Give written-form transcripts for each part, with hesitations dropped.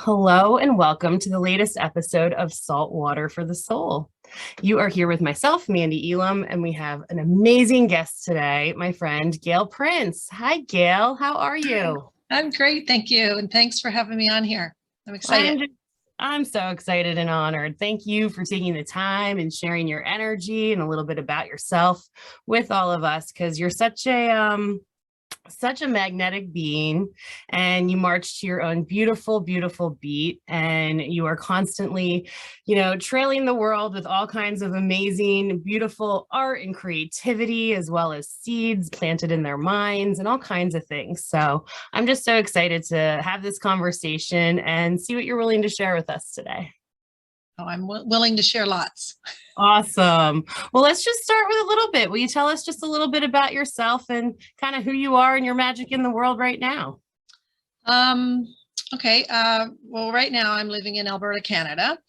Hello and welcome to the latest episode of Salt Water for the Soul. You are here with myself, Mandee Elam, and we have an amazing guest today, my friend Gail Prince. Hi, Gail. How are you? I'm great, thank you. And thanks for having me on here. I'm excited. I'm so excited and honored. Thank you for taking the time and sharing your energy and a little bit about yourself with all of us, because you're such a magnetic being, and you march to your own beautiful beat, and you are constantly, trailing the world with all kinds of amazing, beautiful art and creativity, as well as seeds planted in their minds and all kinds of things. So I'm just so excited to have this conversation and see what you're willing to share with us today. Oh, I'm willing to share lots. Awesome. Well, let's just start with a little bit. Will you tell us just a little bit about yourself and kind of who you are and your magic in the world right now? Okay. Well, right now I'm living in Alberta, Canada,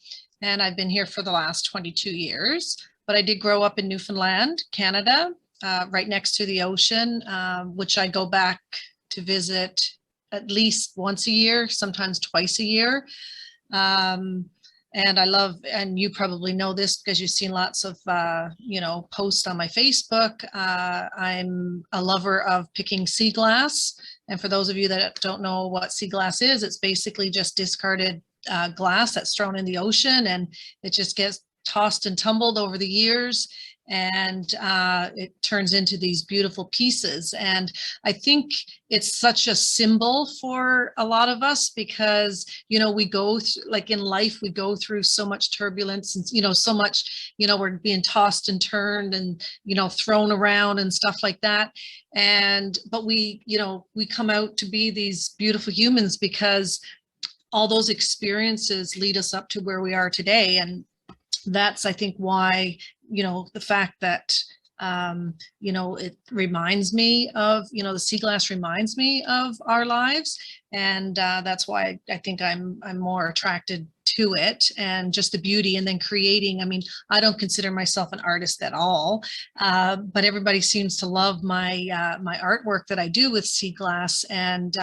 and I've been here for the last 22 years. But I did grow up in Newfoundland, Canada, right next to the ocean, which I go back to visit at least once a year, sometimes twice a year. And I love, and you probably know this because you've seen lots of, posts on my Facebook. I'm a lover of picking sea glass. And for those of you that don't know what sea glass is, it's basically just discarded glass that's thrown in the ocean, and it just gets tossed and tumbled over the years, and it turns into these beautiful pieces. And I think it's such a symbol for a lot of us because, we go through, like in life, we go through so much turbulence and, so much, we're being tossed and turned and, thrown around and stuff like that. But we come out to be these beautiful humans because all those experiences lead us up to where we are today. And that's, I think, why, the fact that, it reminds me of, the sea glass reminds me of our lives. And that's why I think I'm more attracted to it, and just the beauty, and then creating. I mean, I don't consider myself an artist at all, but everybody seems to love my artwork that I do with sea glass. And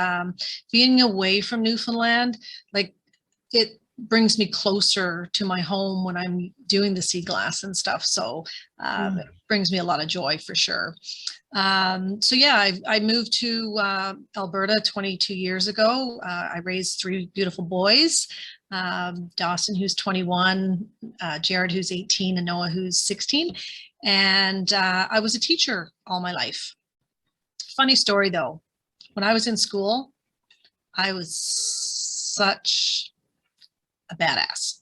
being away from Newfoundland, like, it brings me closer to my home when I'm doing the sea glass and stuff. So it brings me a lot of joy for sure. So yeah, I moved to Alberta 22 years ago. I raised three beautiful boys, Dawson, who's 21, Jared, who's 18, and Noah, who's 16. And I was a teacher all my life. Funny story though, when I was in school, I was such a badass.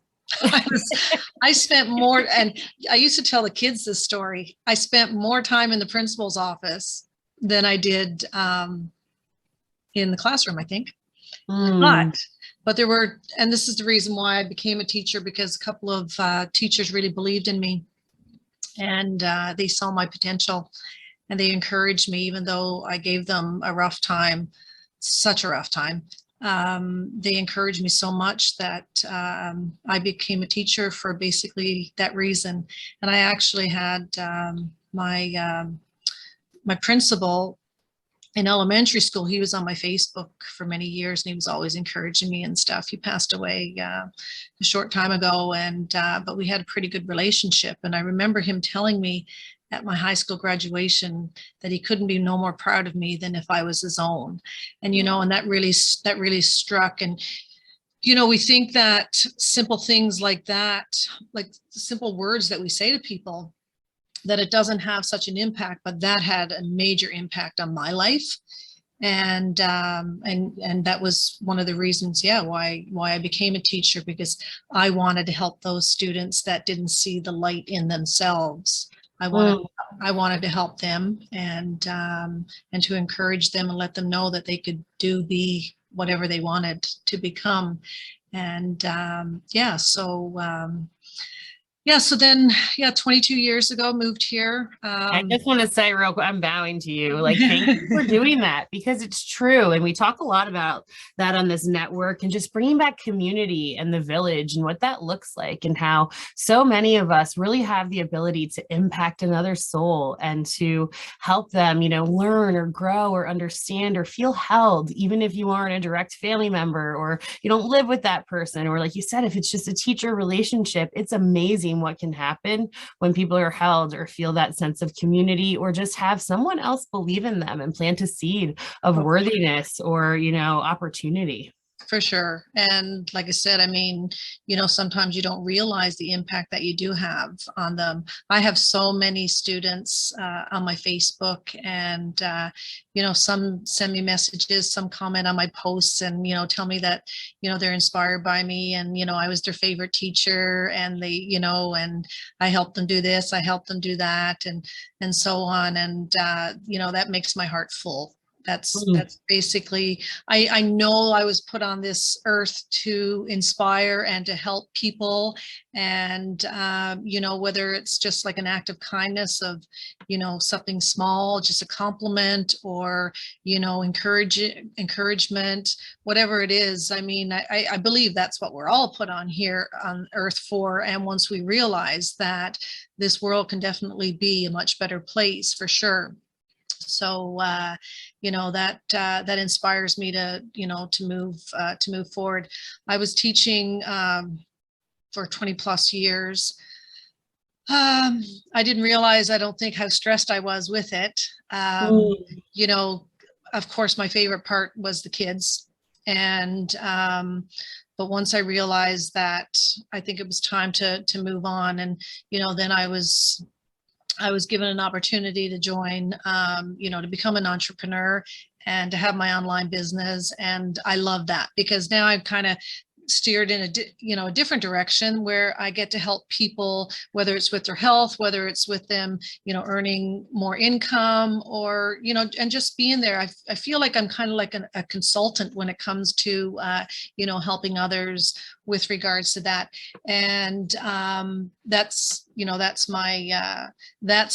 I spent more, and I used to tell the kids this story. I spent more time in the principal's office than I did in the classroom, I think. But there were, and this is the reason why I became a teacher, because a couple of teachers really believed in me, and they saw my potential, and they encouraged me, even though I gave them a rough time, such a rough time. They encouraged me so much that I became a teacher for basically that reason. And I actually had my principal in elementary school. He was on my Facebook for many years, and he was always encouraging me and stuff. He passed away a short time ago, and but we had a pretty good relationship. And I remember him telling me at my high school graduation that he couldn't be no more proud of me than if I was his own. And, and that really struck. And, we think that simple things like that, like simple words that we say to people, that it doesn't have such an impact, but that had a major impact on my life. And that was one of the reasons, why I became a teacher, because I wanted to help those students that didn't see the light in themselves. I wanted to help them, and to encourage them and let them know that they could be whatever they wanted to become. And yeah, so then, yeah, 22 years ago, moved here. I just want to say real quick, I'm bowing to you. Like, thank you for doing that because it's true. And we talk a lot about that on this network and just bringing back community and the village and what that looks like and how so many of us really have the ability to impact another soul and to help them, learn or grow or understand or feel held, even if you aren't a direct family member or you don't live with that person. Or like you said, if it's just a teacher relationship, it's amazing what can happen when people are held or feel that sense of community or just have someone else believe in them and plant a seed of worthiness or, opportunity. For sure. And like I said, I mean, sometimes you don't realize the impact that you do have on them. I have so many students on my Facebook and, some send me messages, some comment on my posts and, tell me that, they're inspired by me and, I was their favorite teacher and they, and I helped them do this, I helped them do that and so on. And, that makes my heart full. That's basically, I know I was put on this earth to inspire and to help people. And, whether it's just like an act of kindness of, something small, just a compliment or, encouragement, whatever it is. I mean, I believe that's what we're all put on here on earth for. And once we realize that this world can definitely be a much better place for sure. So, that inspires me to, to move forward. I was teaching for 20 plus years. I didn't realize, I don't think how stressed I was with it. Of course, my favorite part was the kids. And, but once I realized that, I think it was time to move on. And, then I was given an opportunity to join, to become an entrepreneur and to have my online business. And I love that because now I've kind of steered in a different direction where I get to help people, whether it's with their health, whether it's with them, earning more income or, and just being there. I feel like I'm kind of like a consultant when it comes to, helping others with regards to that. And that's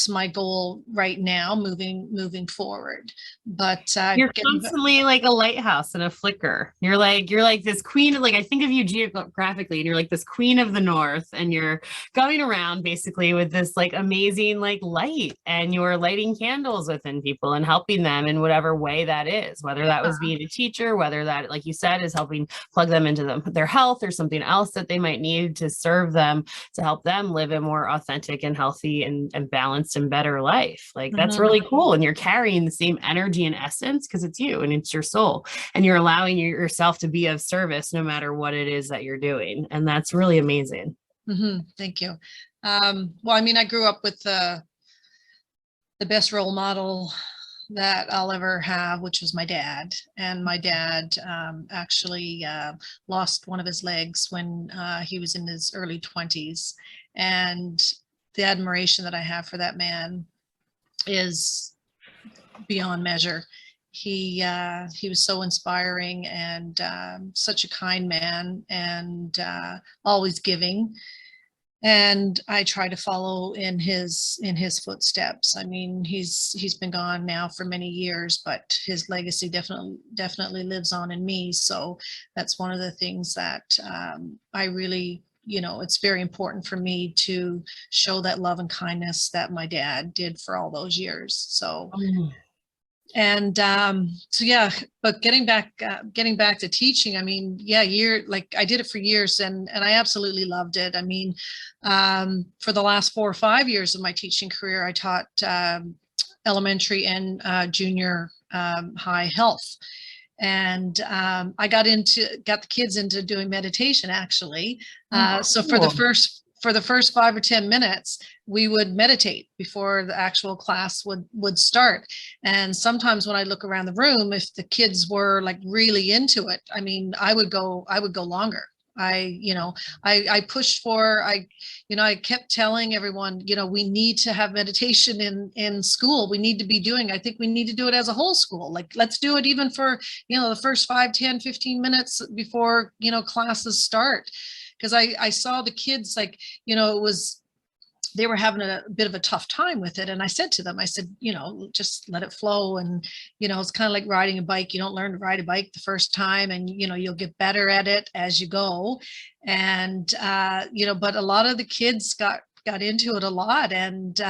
my goal right now, moving forward. But you're constantly like a lighthouse and a flicker. You're like this queen of, like, I think of you geographically and you're like this queen of the north and you're going around basically with this like amazing like light and you're lighting candles within people and helping them in whatever way that is, whether that was being a teacher, whether that, like you said, is helping plug them into their health or something else that they might need to serve them to help them live a more authentic and healthy and balanced and better life. Like that's really cool. And you're carrying the same energy and essence because it's you and it's your soul and you're allowing yourself to be of service no matter what it is that you're doing. And that's really amazing. Thank you. Well, I mean, I grew up with the best role model that I'll ever have, which was my dad. And my dad actually lost one of his legs when he was in his early 20s. And the admiration that I have for that man is beyond measure. He was so inspiring and such a kind man and always giving. And I try to follow in his footsteps. I mean, he's been gone now for many years, but his legacy definitely lives on in me. So that's one of the things that I really, it's very important for me to show that love and kindness that my dad did for all those years. So. And so yeah, but getting back to teaching, I mean, yeah, I did it for years and I absolutely loved it. I mean, for the last 4 or 5 years of my teaching career, I taught elementary and junior high health. And I got the kids into doing meditation actually. So for the first 5 or 10 minutes, we would meditate before the actual class would start. And sometimes when I look around the room, if the kids were like really into it, I mean, I would go longer. I pushed for, I kept telling everyone, we need to have meditation in school. We need to be I think we need to do it as a whole school. Like, let's do it even for, the first 5, 10, 15 minutes before, classes start. Because I saw the kids, like, it was they were having a bit of a tough time with it. And I said to them, I said, just let it flow. And, it's kind of like riding a bike. You don't learn to ride a bike the first time, and, you'll get better at it as you go. And, but a lot of the kids got into it a lot. And,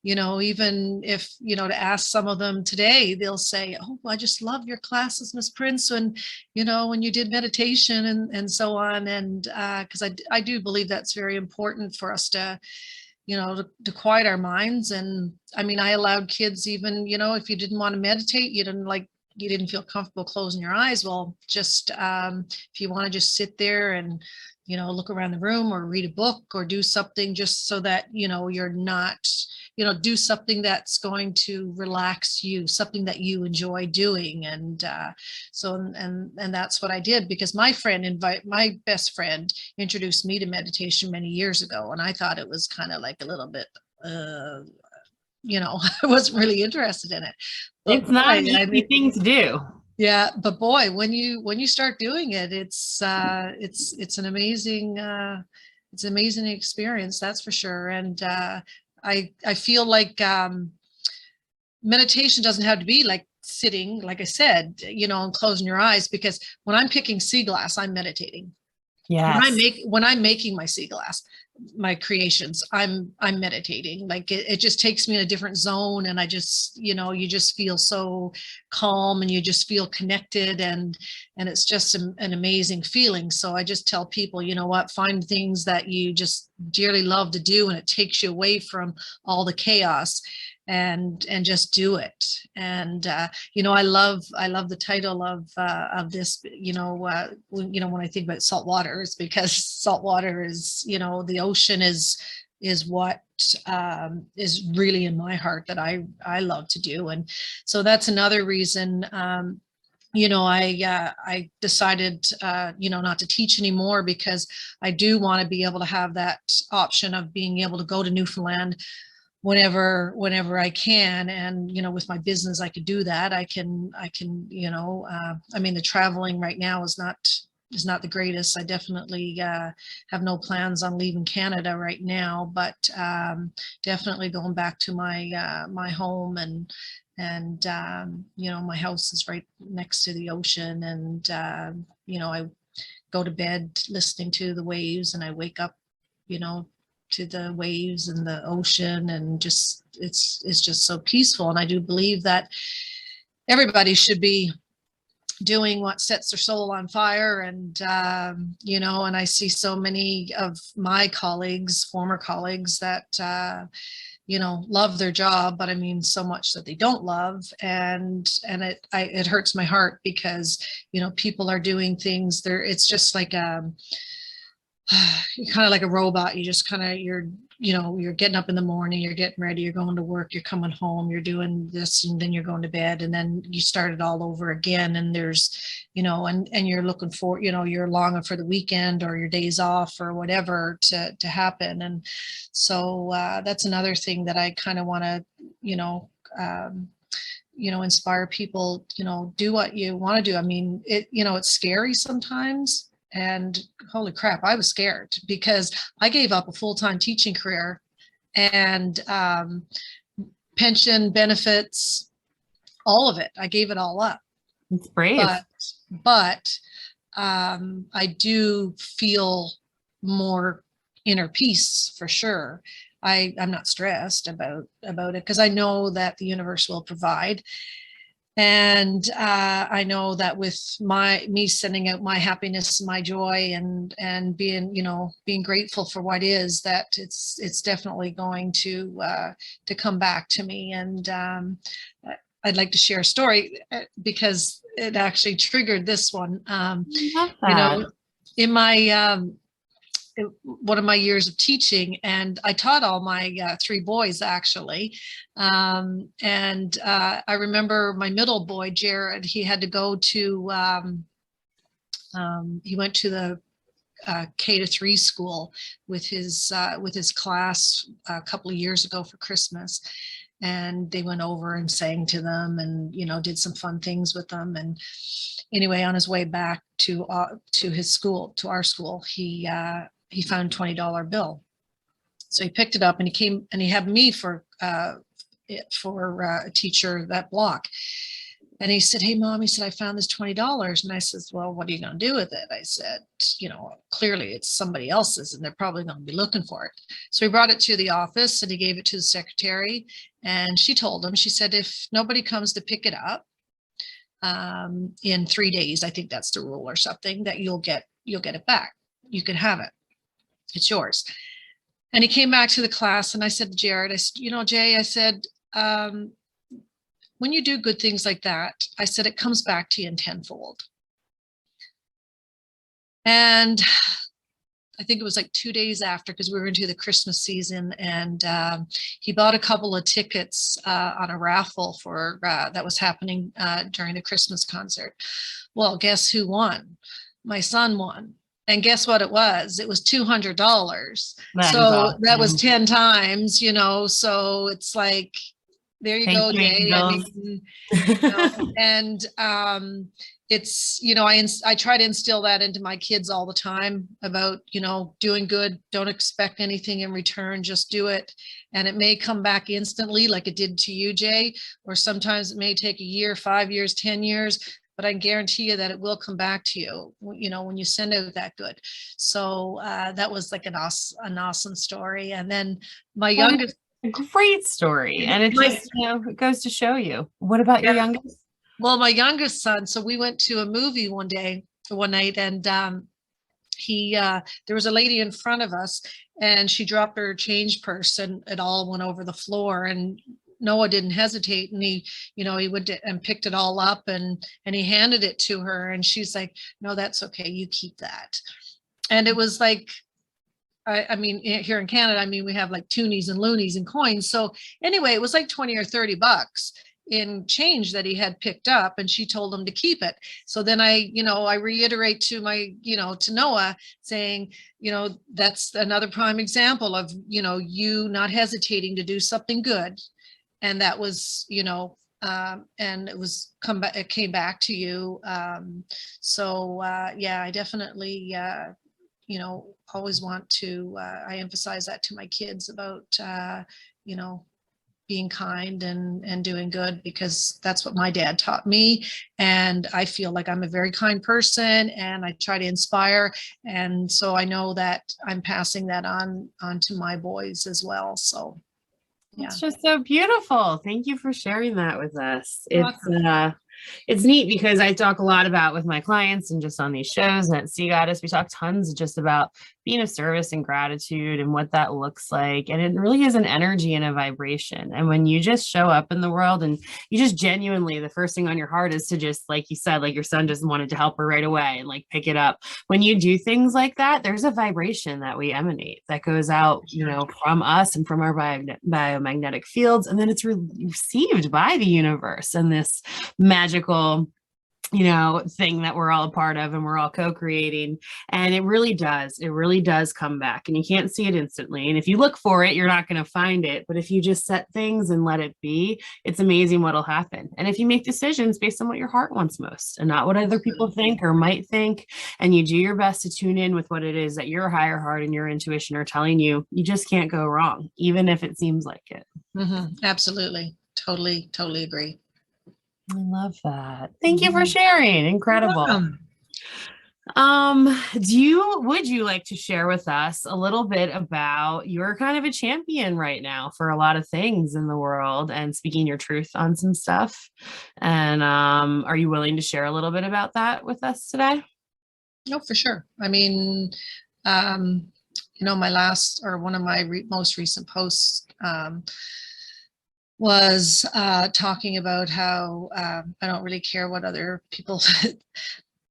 even if, to ask some of them today, they'll say, oh, I just love your classes, Miss Prince, when you did meditation and so on. And because I do believe that's very important for us to, to quiet our minds. And I mean, I allowed kids, even, if you didn't want to meditate, you didn't feel comfortable closing your eyes. Well, just if you want to just sit there and, look around the room or read a book or do something just so that, you're not, do something that's going to relax you, something that you enjoy doing. And and that's what I did, because my best friend introduced me to meditation many years ago. And I thought it was kind of like a little bit, I wasn't really interested in it. But it's not an easy thing to do. Yeah, but boy, when you start doing it, it's an amazing experience, that's for sure. And I feel like meditation doesn't have to be like sitting, like I said, and closing your eyes, because when I'm picking sea glass, I'm meditating. Yeah. When I'm making my sea glass, my creations, I'm meditating. Like it just takes me in a different zone, and I just, you just feel so calm, and you just feel connected, and it's just an amazing feeling. So I just tell people, find things that you just dearly love to do, and it takes you away from all the chaos, and just do it. And I love the title of this, when I think about salt water, is because salt water is, the ocean is what is really in my heart that I love to do. And so that's another reason I decided, not to teach anymore, because I do want to be able to have that option of being able to go to Newfoundland whenever I can. And, with my business, I could do that. I can, the traveling right now is not the greatest. I definitely have no plans on leaving Canada right now, but definitely going back to my home, and my house is right next to the ocean. And, I go to bed listening to the waves, and I wake up, to the waves and the ocean, and just it's just so peaceful. And I do believe that everybody should be doing what sets their soul on fire. And and I see so many of my former colleagues that love their job, but I mean so much that they don't love, and it hurts my heart, because people are doing things there. It's just like you're kind of like a robot. You just kind of, you're getting up in the morning, you're getting ready, you're going to work, you're coming home, you're doing this, and then you're going to bed, and then you start it all over again. And there's, and you're looking for, you're longing for the weekend or your days off or whatever to happen. And so that's another thing that I kind of want to, inspire people, do what you want to do. I mean, it's scary sometimes. And holy crap, I was scared, because I gave up a full-time teaching career, and pension, benefits, all of it. I gave it all up. It's brave. But I do feel more inner peace, for sure. I'm not stressed about it, because I know that the universe will provide. And I know that with me sending out my happiness, my joy, and being grateful for what is, that it's definitely going to come back to me. And I'd like to share a story, because it actually triggered this one. In my one of my years of teaching, and I taught all my 3 boys, actually. And I remember my middle boy, Jared, he had to go to, he went to the K-3 school with his class a couple of years ago for Christmas. And they went over and sang to them, and, did some fun things with them. And anyway, on his way back to his school, to our school, he found a $20 bill. So he picked it up and he came and he had me for a teacher that block. And he said, "Hey, Mom," he said, "I found this $20. And I says, "Well, what are you going to do with it?" I said, "Clearly it's somebody else's and they're probably going to be looking for it." So he brought it to the office and he gave it to the secretary. And she told him, she said, "If nobody comes to pick it up in 3 days, I think that's the rule or something, that you'll get it back. You can have it. It's yours." And he came back to the class and I said to Jared, I said, "Jay," I said, "when you do good things like that," I said, "it comes back to you in tenfold." And I think it was like 2 days after, because we were into the Christmas season, and he bought a couple of tickets on a raffle for that was happening during the Christmas concert. Well, guess who won? My son won. And guess what it was? It was $200. So that was 10 times, so it's like, there you go, Jay. I mean, and it's, I try to instill that into my kids all the time about, doing good. Don't expect anything in return, just do it. And it may come back instantly like it did to you, Jay, or sometimes it may take a year, 5 years, 10 years, but I guarantee you that it will come back to you, when you send out that good. So that was like an awesome story. And then my youngest. A great story. And it just, it goes to show you. What about your youngest? Well, my youngest son, so we went to a movie one night, and there was a lady in front of us and she dropped her change purse and it all went over the floor, and Noah didn't hesitate, and he went and picked it all up and he handed it to her, and she's like, "No, that's okay. You keep that." And it was like, I mean, here in Canada, I mean, we have like toonies and loonies and coins. So anyway, it was like 20 or 30 bucks in change that he had picked up, and she told him to keep it. So then I reiterate to my, to Noah, saying, that's another prime example of, you not hesitating to do something good. And that was, and it came back to you. So I definitely, always want to, I emphasize that to my kids about, being kind and doing good, because that's what my dad taught me. And I feel like I'm a very kind person and I try to inspire. And so I know that I'm passing that on to my boys as well. So, yeah. It's just so beautiful. Thank you for sharing that with us. It's neat because I talk a lot about with my clients and just on these shows and at Sea Goddess, we talk tons just about being of service and gratitude and what that looks like. And it really is an energy and a vibration. And when you just show up in the world and you just genuinely, the first thing on your heart is to just, like you said, like your son just wanted to help her right away and like pick it up. When you do things like that, there's a vibration that we emanate that goes out, from us and from our biomagnetic fields. And then it's received by the universe and this magical thing that we're all a part of and we're all co-creating. And it really does come back, and you can't see it instantly. And if you look for it, you're not going to find it. But if you just set things and let it be, it's amazing what'll happen. And if you make decisions based on what your heart wants most and not what other people think or might think, and you do your best to tune in with what it is that your higher heart and your intuition are telling you, you just can't go wrong, even if it seems like it. Mm-hmm. Absolutely. Totally agree. I love that. Thank you for sharing. Incredible. Would you like to share with us a little bit about, you're kind of a champion right now for a lot of things in the world and speaking your truth on some stuff. And are you willing to share a little bit about that with us today? No, for sure. I mean, my last, or one of my most recent posts, was talking about how I don't really care what other people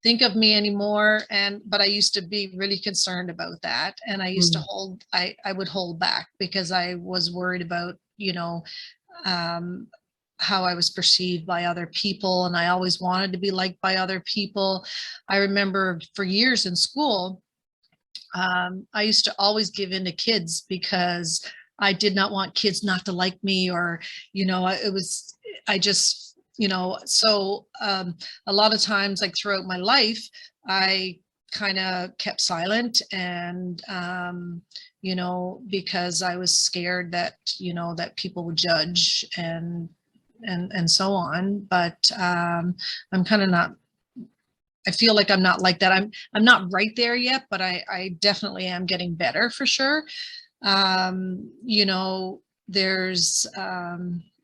think of me anymore. But I used to be really concerned about that. And I used to I would hold back because I was worried about, how I was perceived by other people. And I always wanted to be liked by other people. I remember for years in school, I used to always give in to kids because I did not want kids not to like me, or, so a lot of times, like throughout my life, I kind of kept silent, and you know, because I was scared that, you know, that people would judge and so on. But I'm kind of not, I feel like I'm not like that. I'm not right there yet, but I definitely am getting better for sure. You know, there's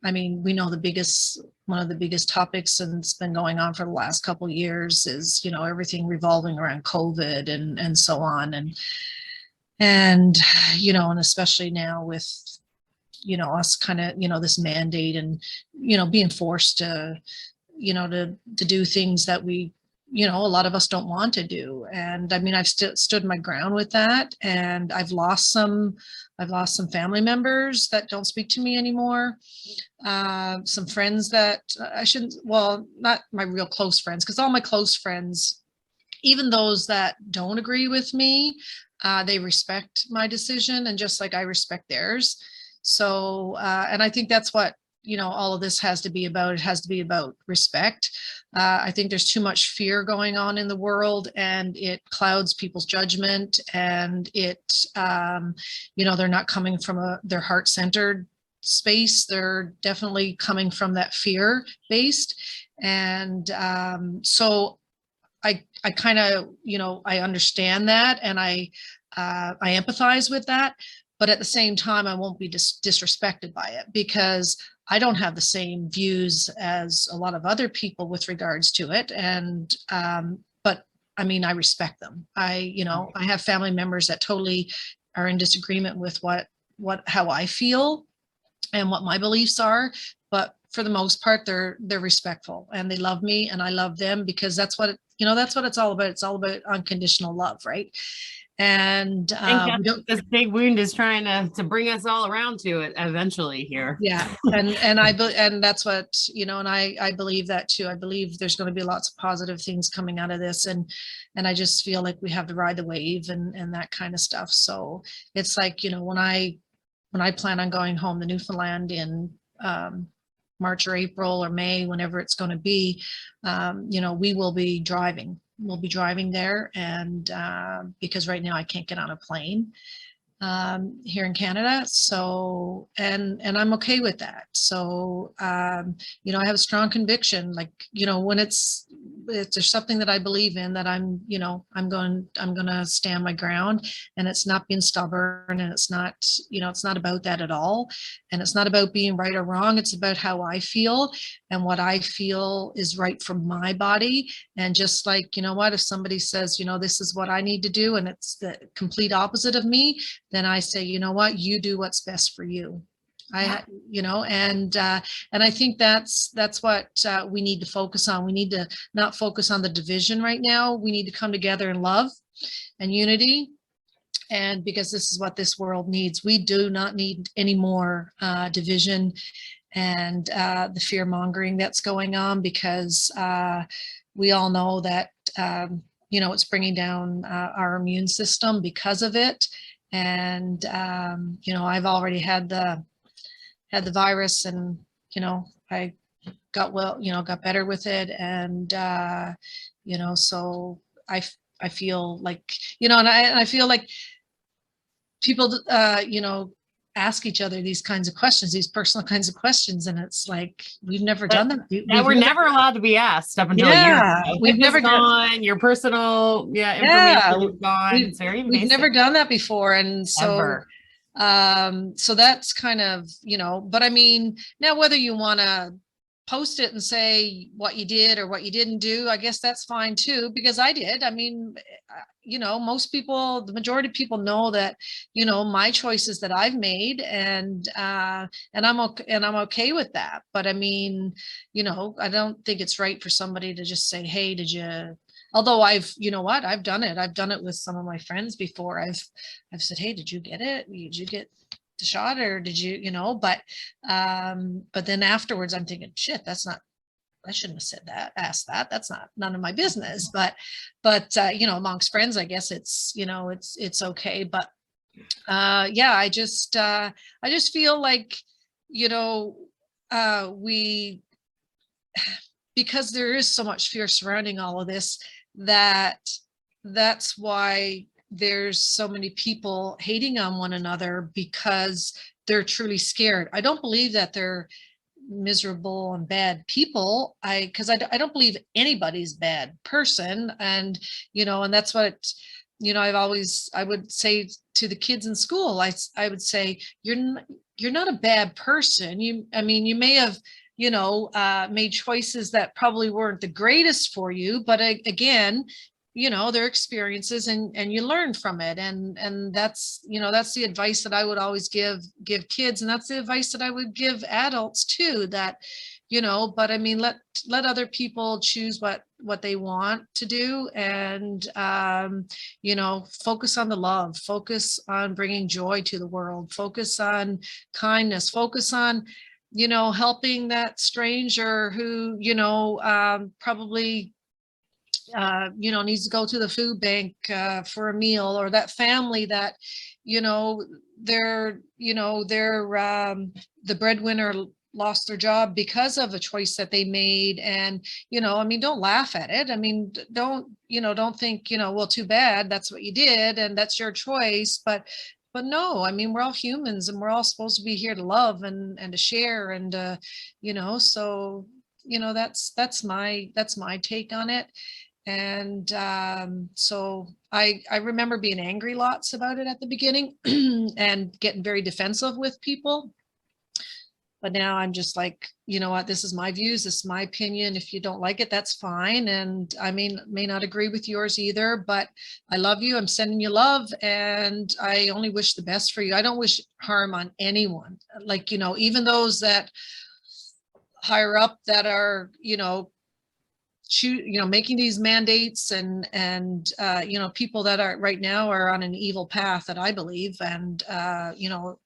I mean, we know one of the biggest topics, and it's been going on for the last couple of years, is, you know, everything revolving around COVID and so on. And, you know, and especially now with, you know, us kind of, you know, this mandate and, you know, being forced to, you know, to do things that we, you know, a lot of us don't want to do. And I mean, I've stood my ground with that, and I've lost some family members that don't speak to me anymore. Some friends that I shouldn't, well, not my real close friends, because all my close friends, even those that don't agree with me, they respect my decision, and just like I respect theirs. So, and I think that's what, you know, all of this has to be about. It has to be about respect. I think there's too much fear going on in the world, and it clouds people's judgment, and it, you know, they're not coming from their heart-centered space. They're definitely coming from that fear based. And so I kind of, you know, I understand that, and I empathize with that, but at the same time, I won't be disrespected by it, because I don't have the same views as a lot of other people with regards to it. And but I mean, I respect them. You know, I have family members that totally are in disagreement with how I feel and what my beliefs are, but for the most part, they're respectful, and they love me, and I love them, because that's what you know, that's what it's all about. It's all about unconditional love, right? And I think this big wound is trying to bring us all around to it eventually here. Yeah, and that's what, you know, and I believe that too. I believe there's going to be lots of positive things coming out of this, and I just feel like we have to ride the wave and that kind of stuff. So it's like, you know, when I plan on going home to Newfoundland in March or April or May, whenever it's going to be, you know, we will be driving. We'll be driving there, and because right now I can't get on a plane here in Canada. So, and I'm okay with that. So, you know, I have a strong conviction, like, you know, when it's there's something that I believe in, that I'm, you know, I'm going to stand my ground, and it's not being stubborn, and it's not, you know, it's not about that at all. And it's not about being right or wrong. It's about how I feel, and what I feel is right for my body. And just like, you know what, if somebody says, you know, this is what I need to do, and it's the complete opposite of me, then I say, you know what, you do what's best for you. You know, and I think that's what we need to focus on. We need to not focus on the division right now. We need to come together in love and unity. And because this is what this world needs. We do not need any more division and the fear mongering that's going on, because we all know that, you know, it's bringing down our immune system because of it. And, you know, I've already had the virus, and, you know, I got better with it. And, you know, so I feel like, you know, and I feel like people, you know, ask each other these kinds of questions, these personal kinds of questions. And it's like, we've never done that. We're never allowed to be asked up until a year ago. We've never gone, your personal information is gone. It's very we've never done that before. And so, ever. So that's kind of, you know, but I mean, now whether you want to post it and say what you did or what you didn't do, I guess that's fine too, because I did. I mean, you know, most people, the majority of people know that, you know, my choices that I've made, and I'm okay with that. But I mean, you know, I don't think it's right for somebody to just say, hey, did you, although you know what, I've done it with some of my friends before. I've said, hey, did you get it? Did you get the shot, or did you, you know, but then afterwards I'm thinking, shit, I shouldn't have said that, asked that. That's none of my business. But you know, amongst friends, I guess it's, you know, it's okay. But yeah, I just feel like, you know, because there is so much fear surrounding all of this, that that's why there's so many people hating on one another, because they're truly scared. I don't believe that they're miserable and bad people. Because I don't believe anybody's bad person. And, and that's what, I would say to the kids in school, I would say, you're not a bad person. You may have, made choices that probably weren't the greatest for you, but again, their experiences, and you learn from it. And that's, that's the advice that I would always give kids. And that's the advice that I would give adults too, that, but let other people choose what they want to do. And, focus on the love, focus on bringing joy to the world, focus on kindness, focus on, helping that stranger who, probably needs to go to the food bank for a meal, or that family that, they're the breadwinner lost their job because of a choice that they made. And, don't laugh at it. Don't think, well, too bad, that's what you did and that's your choice. But no, we're all humans, and we're all supposed to be here to love and to share. And, so, that's my take on it. And so I remember being angry lots about it at the beginning and getting very defensive with people. But now I'm just like, you know what, this is my views, this is my opinion. If you don't like it, that's fine. And I may not agree with yours either, but I love you. I'm sending you love, and I only wish the best for you. I don't wish harm on anyone. Like, even those that higher up that are, making these mandates, and people that are right now are on an evil path, that I believe. And, a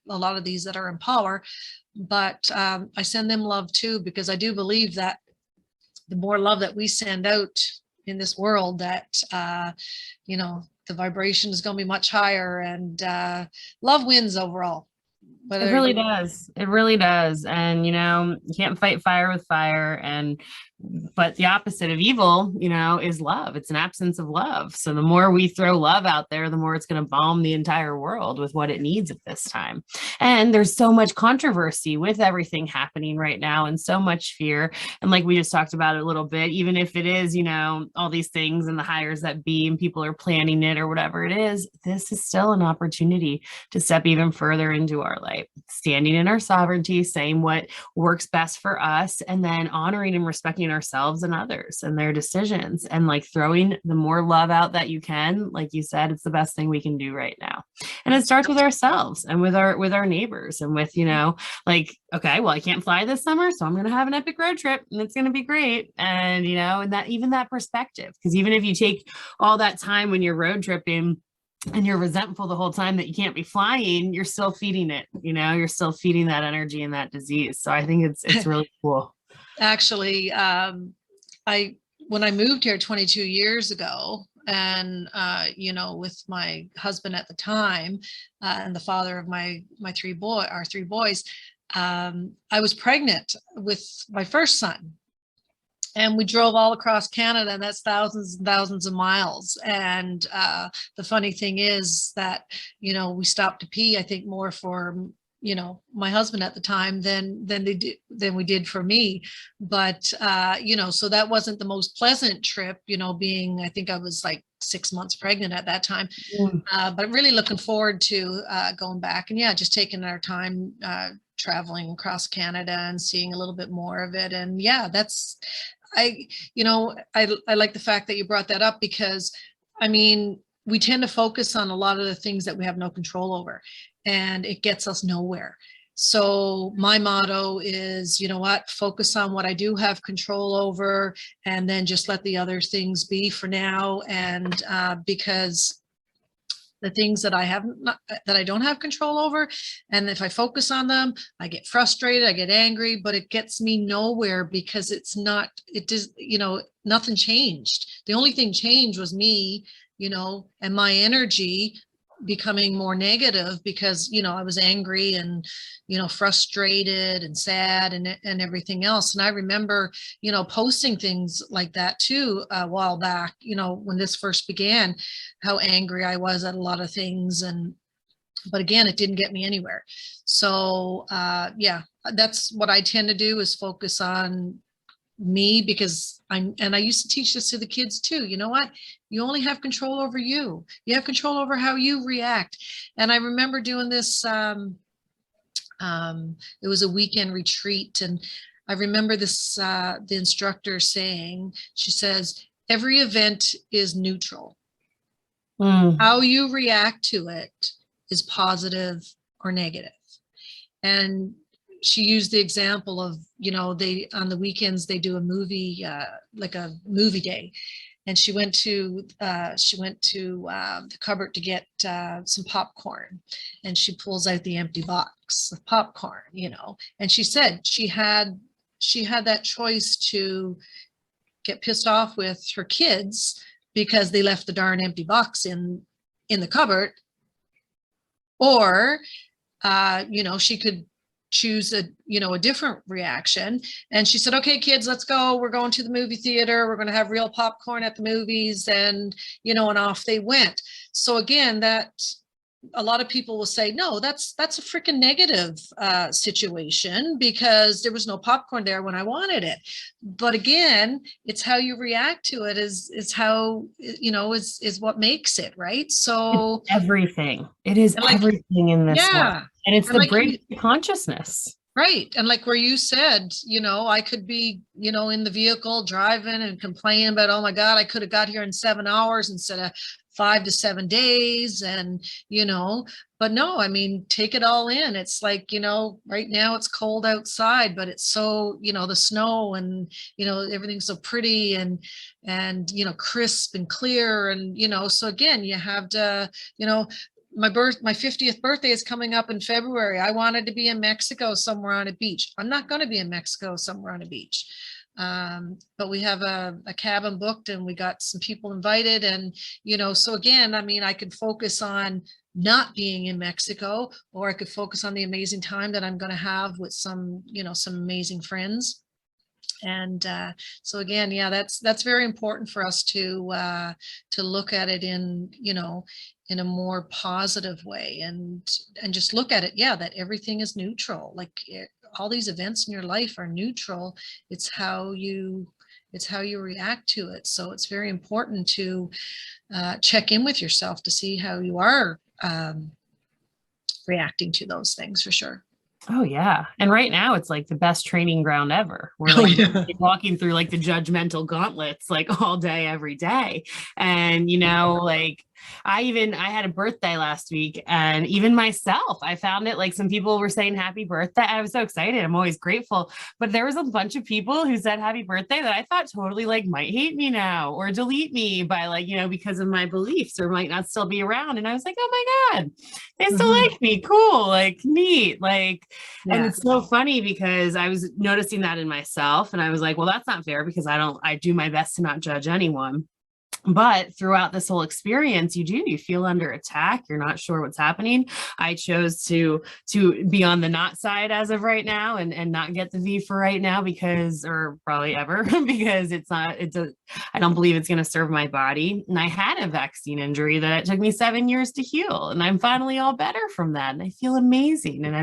lot of these that are in power. But I send them love too, because I do believe that the more love that we send out in this world, that, the vibration is going to be much higher, and love wins overall. It really does. It really does. And, you can't fight fire with fire. But the opposite of evil, is love. It's an absence of love. So the more we throw love out there, the more it's going to bomb the entire world with what it needs at this time. And there's so much controversy with everything happening right now, and so much fear. And like we just talked about it a little bit, even if it is, all these things and the hires that be, and people are planning it or whatever it is, this is still an opportunity to step even further into our light, standing in our sovereignty, saying what works best for us, and then honoring and respecting ourselves and others and their decisions, and like throwing the more love out that you can. Like you said, it's the best thing we can do right now. And it starts with ourselves and with our neighbors, and with, like, okay, well, I can't fly this summer, so I'm going to have an epic road trip, and it's going to be great. And, and that, even that perspective, because even if you take all that time when you're road tripping and you're resentful the whole time that you can't be flying, you're still feeding it, you're still feeding that energy and that disease. So I think it's really cool. Actually, when I moved here 22 years ago, and, with my husband at the time, and the father of our three boys, I was pregnant with my first son. And we drove all across Canada, and that's thousands and thousands of miles. And the funny thing is that, we stopped to pee, I think, more for, my husband at the time than we did for me. But, so that wasn't the most pleasant trip, being, I think I was like 6 months pregnant at that time. But really looking forward to going back, and just taking our time traveling across Canada and seeing a little bit more of it. And I like the fact that you brought that up, because we tend to focus on a lot of the things that we have no control over, and it gets us nowhere. So my motto is, focus on what I do have control over, and then just let the other things be for now. And because the things that I don't have control over, and if I focus on them, I get frustrated, I get angry, but it gets me nowhere, because nothing changed. The only thing changed was me, and my energy becoming more negative because, you know, I was angry and, you know, frustrated and sad and everything else. And I remember, you know, posting things like that too, a while back, you know, when this first began, how angry I was at a lot of things. But again, it didn't get me anywhere. So yeah, that's what I tend to do, is focus on me, because I used to teach this to the kids too. You know what? You only have control over you. You have control over how you react. And I remember doing this, it was a weekend retreat. And I remember this, the instructor saying, she says, every event is neutral. How you react to it is positive or negative. And she used the example of, you know, they, on the weekends, they do a movie, like a movie day. And she went to the cupboard to get some popcorn, and she pulls out the empty box of popcorn, you know, and she said she had that choice to get pissed off with her kids because they left the darn empty box in the cupboard, or you know, she could choose a different reaction. And she said, okay, kids, let's go. We're going to the movie theater. We're going to have real popcorn at the movies. And, you know, and off they went. So again, that a lot of people will say, no, that's a freaking negative situation, because there was no popcorn there when I wanted it. But again, it's how you react to it is how, you know, is what makes it, right? So it's everything. It is everything in this world. And it's the bridge to consciousness. Right. And like where you said, you know, I could be, you know, in the vehicle driving and complaining about, oh my God, I could have got here in 7 hours instead of 5 to 7 days. And, you know, but no, I mean, take it all in. It's like, you know, right now it's cold outside, but it's so, you know, the snow and, you know, everything's so pretty and, you know, crisp and clear. And, you know, so again, you have to, you know, my 50th birthday is coming up in February. I wanted to be in Mexico somewhere on a beach. I'm not going to be in Mexico somewhere on a beach. But we have a cabin booked and we got some people invited. And, you know, so again, I mean, I could focus on not being in Mexico, or I could focus on the amazing time that I'm going to have with some, you know, some amazing friends. And so again, yeah, that's very important for us to look at it in, you know, in a more positive way, and just look at it, yeah, that everything is neutral. Like all these events in your life are neutral. It's how you react to it. So it's very important to check in with yourself to see how you are reacting to those things, for sure. Oh yeah. And right now it's like the best training ground ever. We're like walking through like the judgmental gauntlets like all day, every day. And, you know, like I had a birthday last week, and even myself, I found it like some people were saying happy birthday. I was so excited. I'm always grateful. But there was a bunch of people who said happy birthday that I thought totally like might hate me now or delete me by like, you know, because of my beliefs, or might not still be around. And I was like, oh my God, they still like me. Cool. Like neat. Like, and it's so funny because I was noticing that in myself, and I was like, well, that's not fair, because I do my best to not judge anyone. But throughout this whole experience, you feel under attack. You're not sure what's happening. I chose to be on the not side as of right now, and not get the V for right now, because, or probably ever, because I don't believe it's going to serve my body. And I had a vaccine injury that it took me 7 years to heal. And I'm finally all better from that. And I feel amazing. And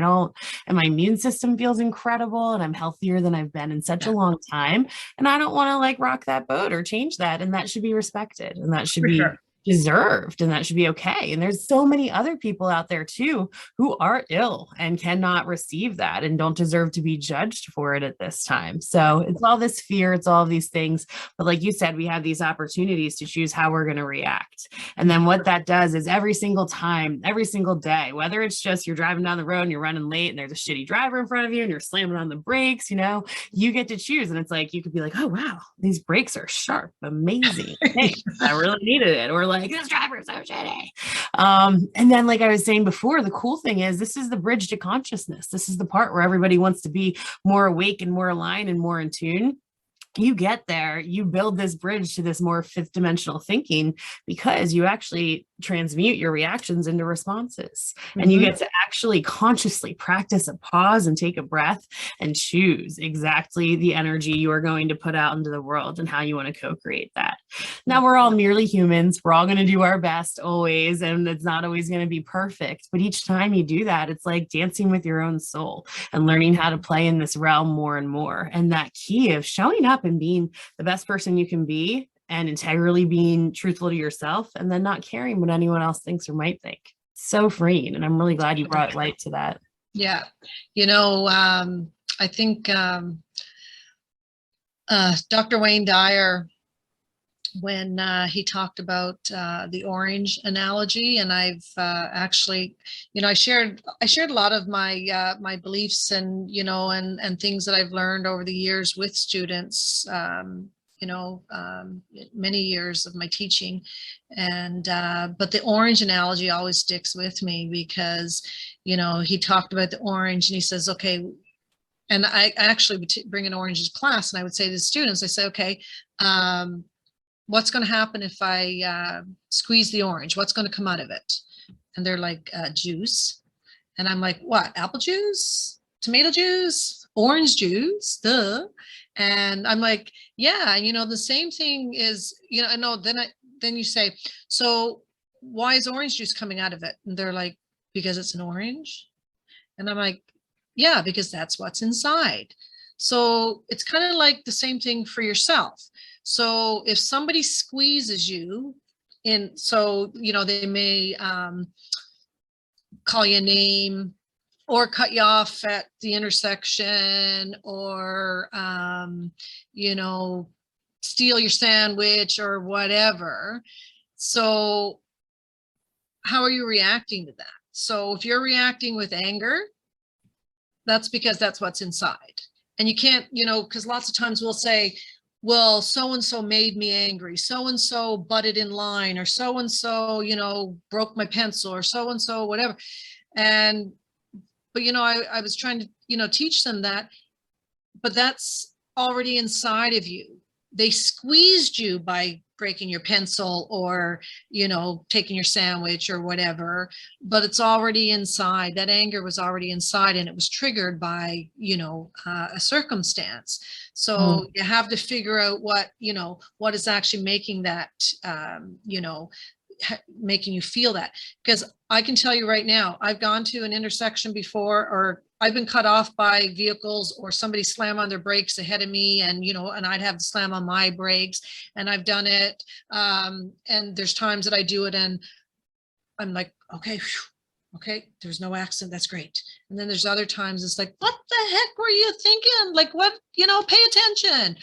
my immune system feels incredible, and I'm healthier than I've been in such a long time. And I don't want to like rock that boat or change that. And that should be respected. And that should be deserved, and that should be okay. And there's so many other people out there too who are ill and cannot receive that and don't deserve to be judged for it at this time. So it's all this fear, it's all of these things. But like you said, we have these opportunities to choose how we're going to react. And then what that does is every single time, every single day, whether it's just you're driving down the road and you're running late and there's a shitty driver in front of you and you're slamming on the brakes, you know, you get to choose. And it's like, you could be like, oh, wow, these brakes are sharp, amazing. Hey, I really needed it. Or like, this driver is so shitty. And then, like I was saying before, the cool thing is this is the bridge to consciousness. This is the part where everybody wants to be more awake and more aligned and more in tune. you get there, you build this bridge to this more fifth dimensional thinking because you actually transmute your reactions into responses. And you get to actually consciously practice a pause and take a breath and choose exactly the energy you are going to put out into the world and how you want to co-create that. Now, we're all merely humans. We're all going to do our best always, and it's not always going to be perfect. But each time you do that, it's like dancing with your own soul and learning how to play in this realm more and more. And that key of showing up and being the best person you can be and integrally being truthful to yourself and then not caring what anyone else thinks or might think. So freeing. And I'm really glad you brought light to that. Yeah. You know, I think Dr. Wayne Dyer, when he talked about the orange analogy, and I've actually, you know, I shared a lot of my my beliefs and, you know, and things that I've learned over the years with students, you know, many years of my teaching. And but the orange analogy always sticks with me because, you know, he talked about the orange and he says, okay, and I actually would bring an oranges class and I would say to the students, I say, okay, what's going to happen if I squeeze the orange? What's going to come out of it? And they're like, juice. And I'm like, what? Apple juice, tomato juice, orange juice, duh. And I'm like, yeah, you know, the same thing is, you know, I know, then you say, so why is orange juice coming out of it? And they're like, because it's an orange. And I'm like, yeah, because that's what's inside. So it's kind of like the same thing for yourself. So if somebody squeezes you in, so, you know, they may call you a name or cut you off at the intersection or, you know, steal your sandwich or whatever. So how are you reacting to that? So if you're reacting with anger, that's because that's what's inside. And you can't, you know, because lots of times we'll say, well, so-and-so made me angry, so-and-so butted in line, or so-and-so, you know, broke my pencil, or so-and-so, whatever. And, but, you know, I was trying to, you know, teach them that, but that's already inside of you. They squeezed you by breaking your pencil or, you know, taking your sandwich or whatever, but it's already inside. That anger was already inside and it was triggered by, you know, a circumstance. So you have to figure out what, you know, what is actually making that, you know, making you feel that. Because I can tell you right now, I've gone to an intersection before, or I've been cut off by vehicles, or somebody slam on their brakes ahead of me, and, you know, and I'd have to slam on my brakes, and I've done it. And there's times that I do it and I'm like, okay, whew, okay, there's no accident. That's great. And then there's other times it's like, what the heck were you thinking? Like, what, you know, pay attention.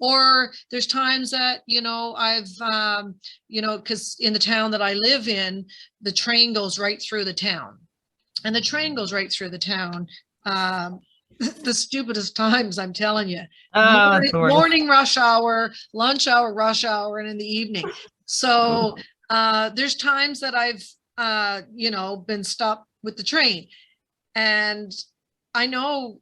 Or there's times that, you know, I've, you know, because in the town that I live in, the train goes right through the town. And the train goes right through the town. The stupidest times, I'm telling you. Morning rush hour, lunch hour, rush hour, and in the evening. So there's times that I've, you know, been stopped with the train. And I know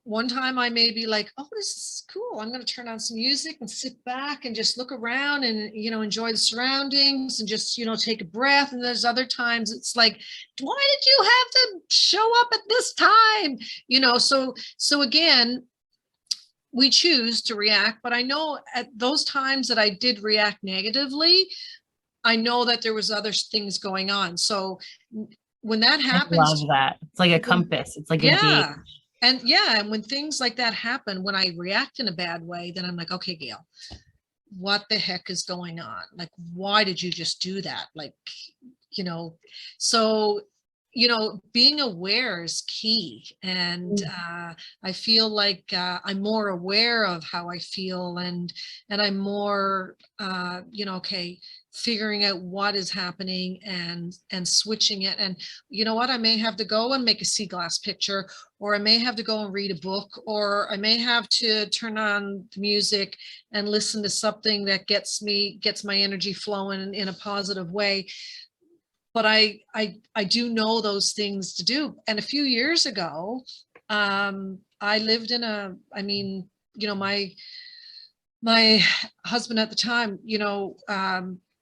one time I may be like, oh, this is cool. I'm going to turn on some music and sit back and just look around and, you know, enjoy the surroundings and just, you know, take a breath. And there's other times it's like, why did you have to show up at this time? You know, so again, we choose to react, but I know at those times that I did react negatively, I know that there was other things going on. So when that happens, I love that. It's like a compass. It's like a gauge. And yeah, and when things like that happen, when I react in a bad way, then I'm like, okay, Gail, what the heck is going on? Like, why did you just do that? Like, you know, so, you know, being aware is key. And I feel like I'm more aware of how I feel, and I'm more, you know, okay, figuring out what is happening and switching it. And you know what, I may have to go and make a sea glass picture, or I may have to go and read a book, or I may have to turn on the music and listen to something that gets my energy flowing in a positive way. But I do know those things to do. And a few years ago, I lived in I mean, you know, my husband at the time,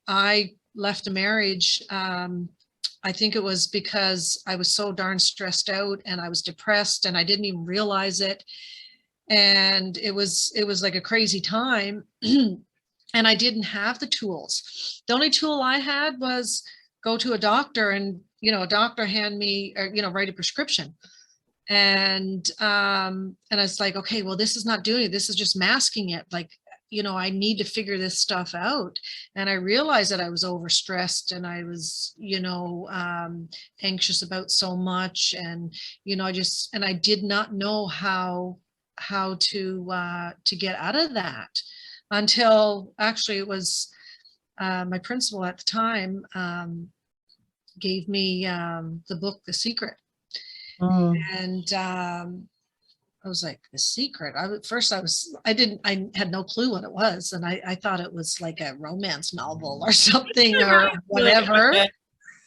I left a marriage. I think it was because I was so darn stressed out and I was depressed and I didn't even realize it. And it was like a crazy time. And I didn't have the tools. The only tool I had was go to a doctor and, a doctor hand me, or, write a prescription. And I was like, okay, well, this is not doing it. This is just masking it. Like, I need to figure this stuff out. And I realized that I was overstressed and I was, anxious about so much. And, I did not know how to get out of that until actually it was my principal at the time gave me the book, The Secret. And I was like, The Secret. I had no clue what it was. And I thought it was like a romance novel or something or whatever.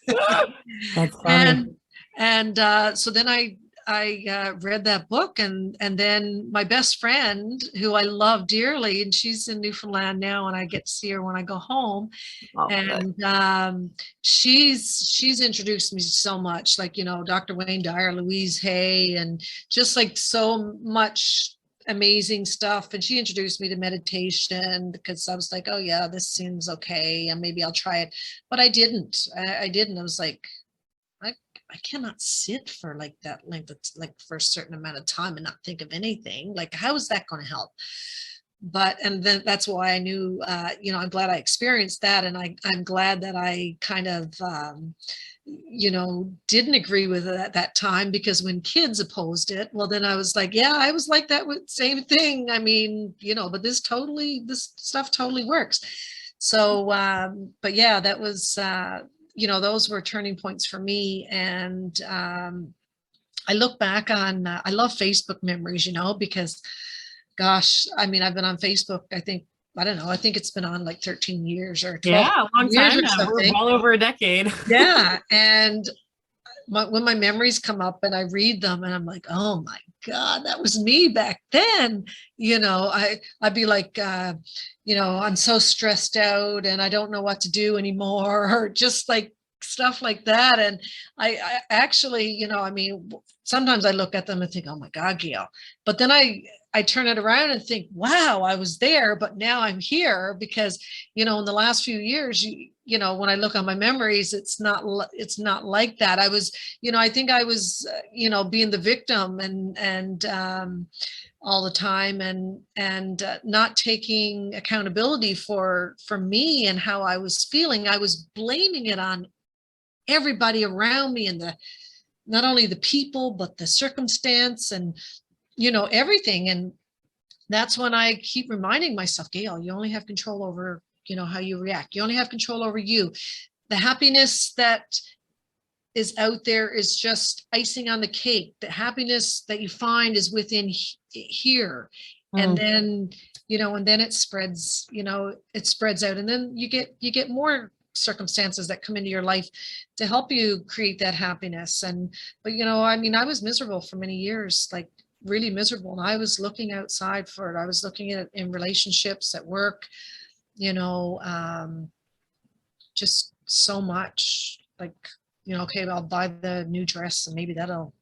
That's funny. And so then I read that book, and then my best friend, who I love dearly, and she's in Newfoundland now, and I get to see her when I go home. Oh, And she's introduced me so much, like, Dr. Wayne Dyer, Louise Hay, and just like so much amazing stuff. And she introduced me to meditation because I was like, oh yeah, this seems okay, and maybe I'll try it. But I didn't. I was like, I cannot sit for like that length of, like, for a certain amount of time and not think of anything. Like, how is that going to help? And then that's why I knew, I'm glad I experienced that. And I'm glad that I kind of, didn't agree with it at that time, because when kids opposed it, well, then I was like, yeah, I was like that with same thing. I mean, but this stuff totally works. So, but yeah, that was, those were turning points for me. And I look back on, I love Facebook memories, because, gosh, I mean, I've been on Facebook, I think it's been on like 13 years or 12 yeah, a long years time or now. something. We're well over a decade. Yeah. And when my memories come up and I read them and I'm like, oh my God, that was me back then. I'd be like, I'm so stressed out and I don't know what to do anymore, or just like stuff like that. And I actually, sometimes I look at them and think, oh my God, Gail. But then I turn it around and think, wow, I was there, but now I'm here because, in the last few years, when I look on my memories, it's not like that. I was, I think I was, being the victim and all the time and not taking accountability for me and how I was feeling. I was blaming it on everybody around me, and not only the people, but the circumstance and, everything. And that's when I keep reminding myself, Gail, you only have control over, how you react. You only have control over you. The happiness that is out there is just icing on the cake. The happiness that you find is within here. And then, and then it spreads, it spreads out. And then you get more circumstances that come into your life to help you create that happiness. But I was miserable for many years, like really miserable. And I was looking outside for it. I was looking at it in relationships, at work, just so much, like, okay, I'll buy the new dress and maybe that'll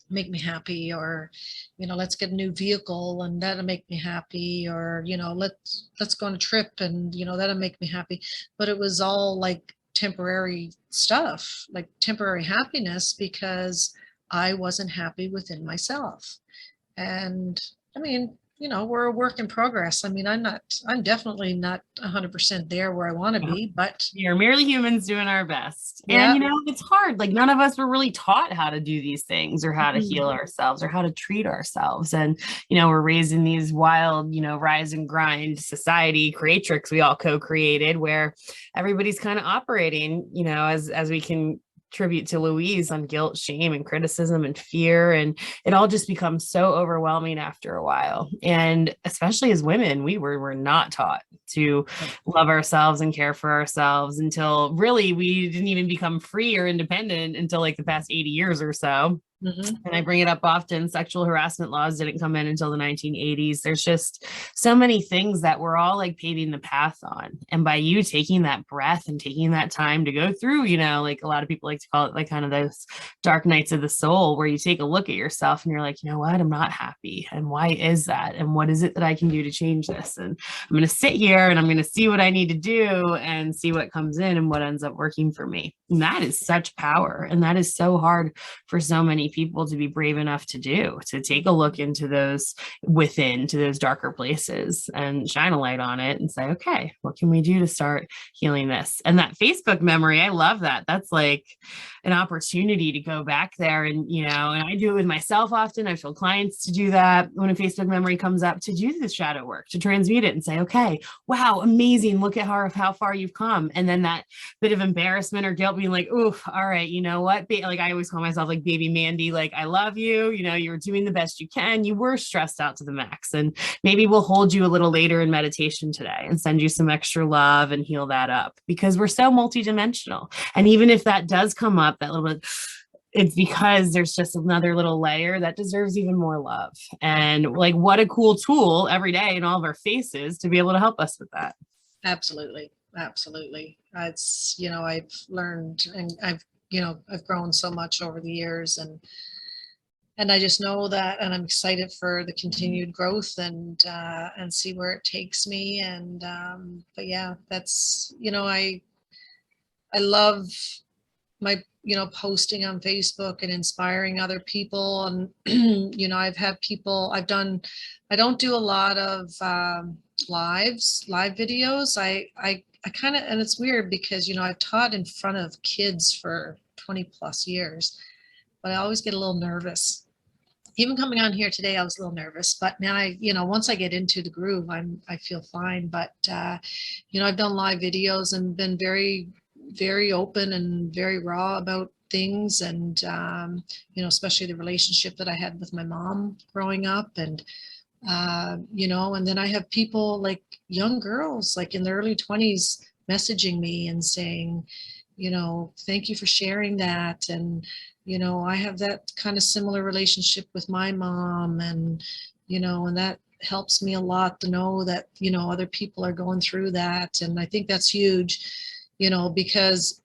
make me happy, or, let's get a new vehicle and that'll make me happy, or, let's go on a trip and, that'll make me happy. But it was all like temporary stuff, like temporary happiness, because I wasn't happy within myself. And we're a work in progress. I'm definitely not 100% there where I want to be, but you're merely humans doing our best. Yeah. And, it's hard. Like, none of us were really taught how to do these things, or how to heal ourselves, or how to treat ourselves. And, we're raised in these wild, rise and grind society creatrix we all co-created, where everybody's kind of operating, as we can tribute to Louise, on guilt, shame, and criticism and fear. And it all just becomes so overwhelming after a while. And especially as women, we're not taught to love ourselves and care for ourselves until really we didn't even become free or independent until like the past 80 years or so. Mhm. And I bring it up often. Sexual harassment laws didn't come in until the 1980s. There's just so many things that we're all like paving the path on. And by you taking that breath and taking that time to go through, you know, like a lot of people like to call it like kind of those dark nights of the soul, where you take a look at yourself and you're like, you know what, I'm not happy. And why is that? And what is it that I can do to change this? And I'm going to sit here and I'm going to see what I need to do and see what comes in and what ends up working for me. And that is such power. And that is so hard for so many people to be brave enough to do, to take a look into those within, to those darker places and shine a light on it and say, okay, what can we do to start healing this? And that Facebook memory, I love that. That's like an opportunity to go back there and, you know, and I do it with myself often. I feel clients to do that when a Facebook memory comes up, to do the shadow work, to transmute it and say, okay, wow, amazing. Look at how far you've come. And then that bit of embarrassment or guilt being like, oof, all right, you know what? Like I always call myself like baby Mandee, like I love you, you know, you're doing the best you can. You were stressed out to the max. And maybe we'll hold you a little later in meditation today and send you some extra love and heal that up, because we're so multidimensional. And even if that does come up, that little bit, it's because there's just another little layer that deserves even more love. And like, what a cool tool every day in all of our faces to be able to help us with that. Absolutely. Absolutely. It's, you know, I've learned and I've grown so much over the years, and I just know that, and I'm excited for the continued growth and see where it takes me. And, but yeah, that's, you know, I love my, you know, posting on Facebook and inspiring other people. And, you know, I've had people, I don't do a lot of, live videos. I kind of, and it's weird because, you know, I've taught in front of kids for 20 plus years, but I always get a little nervous. Even coming on here today, I was a little nervous, but now you know, once I get into the groove, I feel fine. But, you know, I've done live videos and been very, very open and very raw about things. And, you know, especially the relationship that I had with my mom growing up. And, you know, and then I have people like young girls, like in their early 20s, messaging me and saying, you know, thank you for sharing that. And, you know, I have that kind of similar relationship with my mom. And, you know, and that helps me a lot to know that, you know, other people are going through that. And I think that's huge, you know, because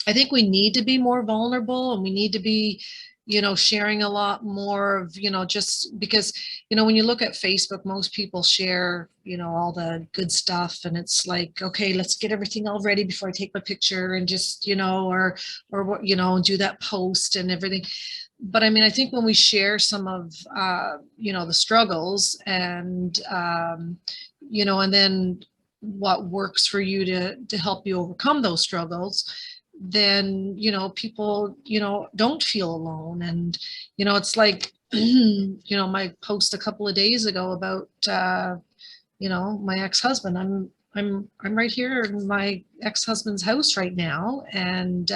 I think we need to be more vulnerable, and we need to be, you know, sharing a lot more of, you know, just because, you know, when you look at Facebook, most people share, you know, all the good stuff, and it's like, okay, let's get everything all ready before I take my picture, and just, you know, or what, you know, do that post and everything. But I mean, I think when we share some of, you know, the struggles and, you know, and then what works for you to help you overcome those struggles, then, you know, people, you know, don't feel alone. And, you know, it's like, you know, my post a couple of days ago about, you know, my ex-husband. I'm right here in my ex-husband's house right now, and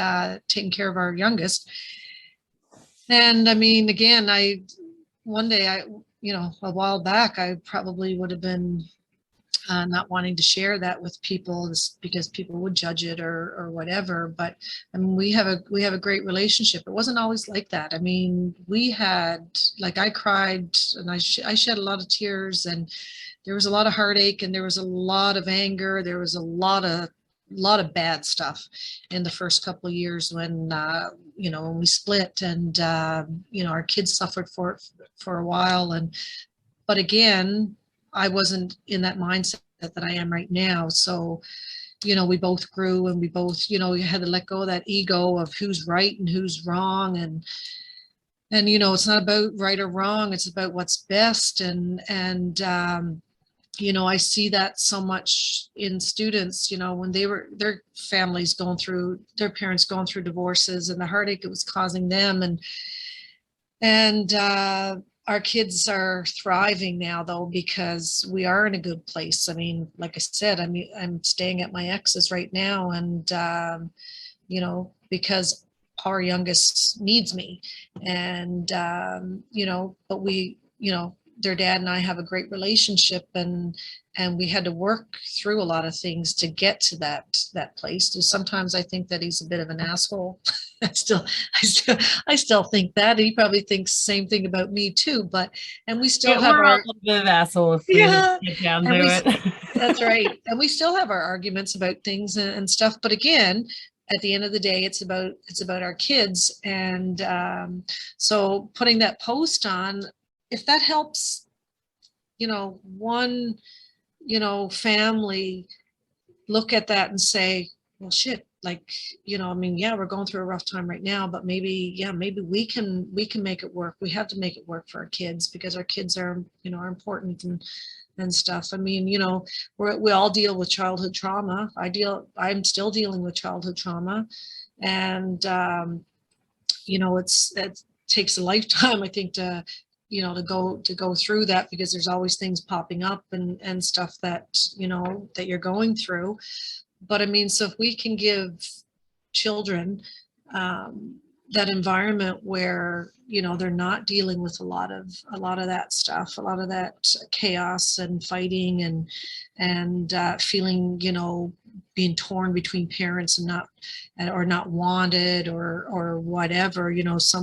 taking care of our youngest. And I mean, again, one day, you know, a while back, I probably would have been not wanting to share that with people because people would judge it or whatever. But I mean, we have a great relationship. It wasn't always like that. I mean, we had, like, I cried and I shed a lot of tears, and there was a lot of heartache, and there was a lot of anger. There was a lot of bad stuff in the first couple of years when, you know, when we split, and, you know, our kids suffered for a while. But again, I wasn't in that mindset that I am right now. So, you know, we both grew, and we both, you know, we had to let go of that ego of who's right and who's wrong. And, you know, it's not about right or wrong. It's about what's best. And, you know, I see that so much in students, you know, when their families going through, their parents going through divorces, and the heartache it was causing them. And our kids are thriving now, though, because we are in a good place. I mean, like I said, I'm staying at my ex's right now, and, you know, because our youngest needs me. And, you know, but we, you know, their dad and I have a great relationship, and we had to work through a lot of things to get to that place. And sometimes I think that he's a bit of an asshole. I still think that. He probably thinks the same thing about me too. But and we still Yeah, have we're all a our little bit of asshole if we yeah, get down and to we it. that's right. And we still have our arguments about things and stuff. But again, at the end of the day, it's about our kids. And so putting that post on, if that helps, one, family look at that and say, well, shit, like, I mean, yeah, we're going through a rough time right now, but maybe, yeah, maybe we can make it work. We have to make it work for our kids because our kids are, are important and stuff. I mean, we all deal with childhood trauma. I'm still dealing with childhood trauma. And, it takes a lifetime, I think, to go through that because there's always things popping up and stuff that, that you're going through. But I mean, so if we can give children that environment where, they're not dealing with a lot of that stuff, a lot of that chaos and fighting and feeling, being torn between parents and not wanted or whatever,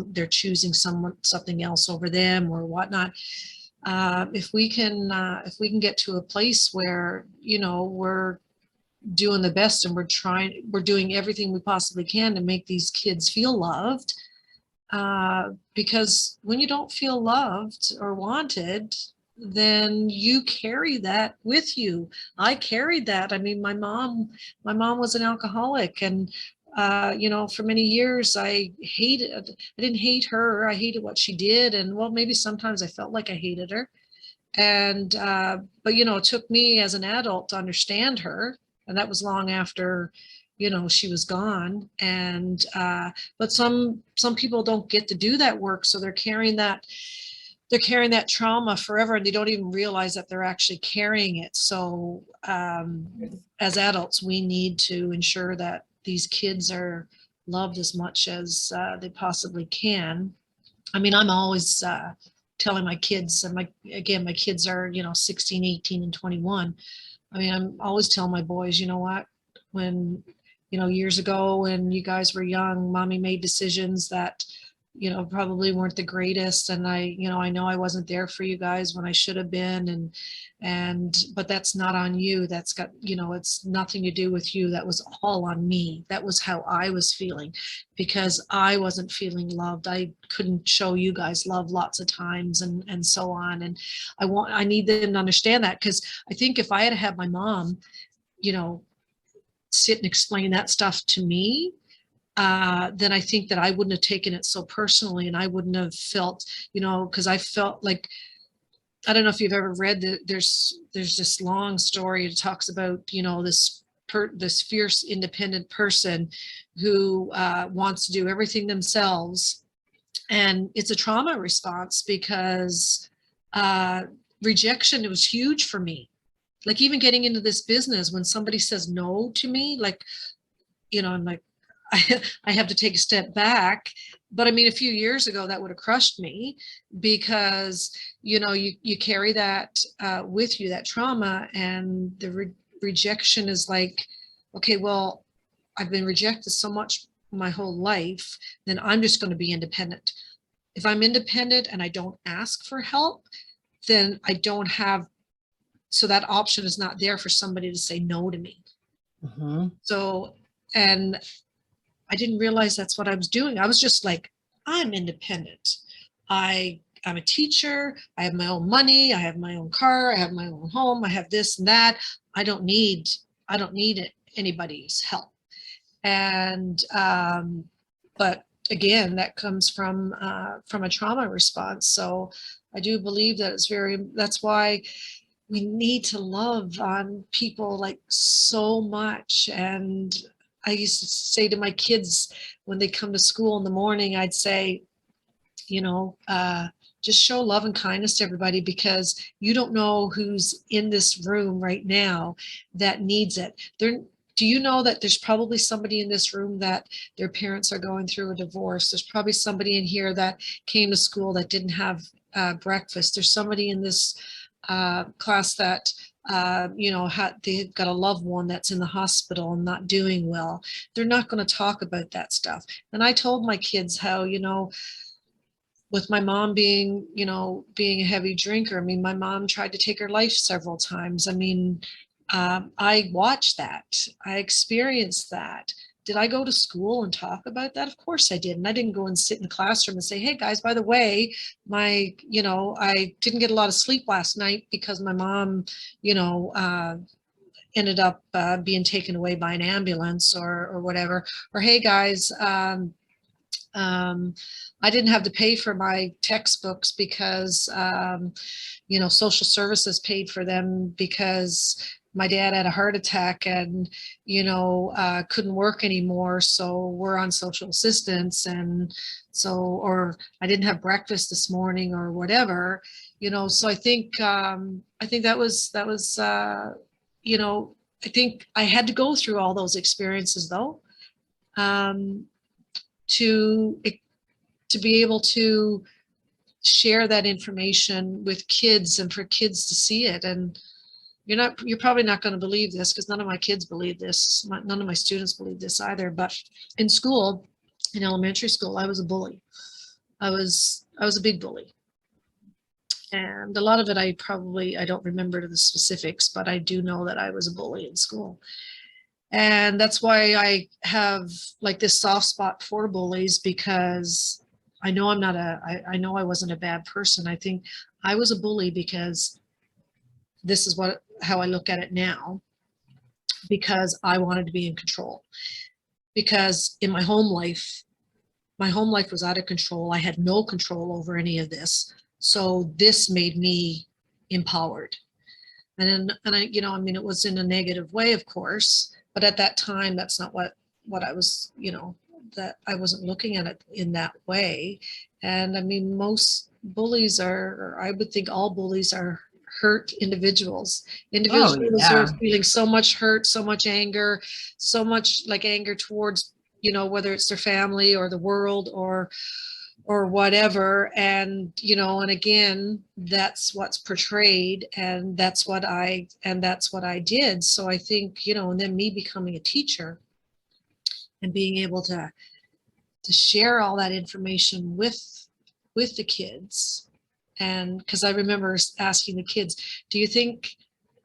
they're choosing something else over them or whatnot. If we can get to a place where, we're doing the best and we're doing everything we possibly can to make these kids feel loved, because when you don't feel loved or wanted, then you carry that with you. I carried that. I mean, my mom was an alcoholic, and for many years I didn't hate her. I hated what she did, and well, maybe sometimes I felt like I hated her. And but it took me as an adult to understand her, and that was long after she was gone. And but some people don't get to do that work, so they're carrying that trauma forever, and they don't even realize that they're actually carrying it. So as adults, we need to ensure that these kids are loved as much as they possibly can. I mean, I'm always telling my kids, and my kids are 16, 18, and 21. I mean, I'm always telling my boys, you know what, when years ago when you guys were young, mommy made decisions that probably weren't the greatest, and I know I wasn't there for you guys when I should have been, but that's not on you. That's got it's nothing to do with you. That was all on me. That was how I was feeling, because I wasn't feeling loved. I couldn't show you guys love lots of times, and so on. And I need them to understand that, because I think if I had my mom sit and explain that stuff to me, then I think that I wouldn't have taken it so personally, and I wouldn't have felt, because I felt like, I don't know if you've ever read there's this long story. It talks about, this fierce independent person who wants to do everything themselves. And it's a trauma response, because rejection, it was huge for me. Like, even getting into this business, when somebody says no to me, like, I'm like, I have to take a step back. But I mean, a few years ago, that would have crushed me, because, you carry that with you, that trauma, and the rejection is like, okay, well, I've been rejected so much my whole life, then I'm just going to be independent. If I'm independent and I don't ask for help, then I don't have, so that option is not there for somebody to say no to me. Mm-hmm. So, and I didn't realize that's what I was doing. I was just like, I'm independent. I'm a teacher. I have my own money. I have my own car. I have my own home. I have this and that. I don't need anybody's help. And, but again, that comes from a trauma response. So I do believe that that's why we need to love on people like so much. And I used to say to my kids when they come to school in the morning, I'd say, just show love and kindness to everybody, because you don't know who's in this room right now that needs it. Do you know that there's probably somebody in this room that their parents are going through a divorce? There's probably somebody in here that came to school that didn't have breakfast. There's somebody in this class that they've got a loved one that's in the hospital and not doing well. They're not going to talk about that stuff. And I told my kids how, with my mom being a heavy drinker, I mean, my mom tried to take her life several times. I mean, I watched that. I experienced that. Did I go to school and talk about that? Of course I did. And I didn't go and sit in the classroom and say, hey guys, by the way, I didn't get a lot of sleep last night because my mom, ended up being taken away by an ambulance or whatever. Or, hey guys, I didn't have to pay for my textbooks because, social services paid for them because my dad had a heart attack and, couldn't work anymore. So we're on social assistance. And so, or I didn't have breakfast this morning or whatever, so I think that was, I think I had to go through all those experiences though, to be able to share that information with kids and for kids to see it. And you're probably not going to believe this because none of my kids believe this. None of my students believe this either. But in school, in elementary school, I was a bully. I was a big bully. And a lot of it, I don't remember the specifics, but I do know that I was a bully in school. And that's why I have like this soft spot for bullies, because I know I know I wasn't a bad person. I think I was a bully because this is how I look at it now, because I wanted to be in control. Because in my home life was out of control. I had no control over any of this. So this made me empowered. And I, it was in a negative way, of course, but at that time, that's not what I was, that I wasn't looking at it in that way. And I mean, most bullies or I would think all bullies are hurt individuals. Individuals are feeling so much hurt, so much anger, so much like anger towards, whether it's their family or the world or whatever. And, and again, that's what's portrayed, and that's what I did. So I think, and then me becoming a teacher and being able to share all that information with the kids. And because I remember asking the kids, do you think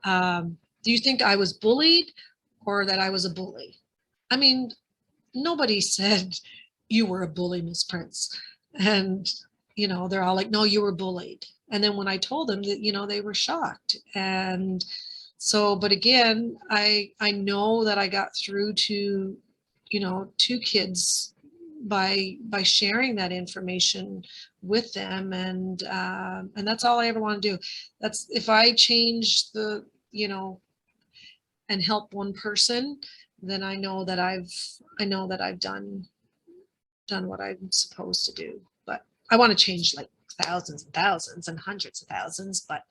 I was bullied or that I was a bully? I mean, nobody said you were a bully, Miss Prince. And, they're all like, no, you were bullied. And then when I told them that, they were shocked. And so, but again, I know that I got through to, to kids by sharing that information with them. And that's all I ever want to do. That's if I change the, and help one person, then I know that I've done what I'm supposed to do. But I want to change like thousands and thousands and hundreds of thousands. But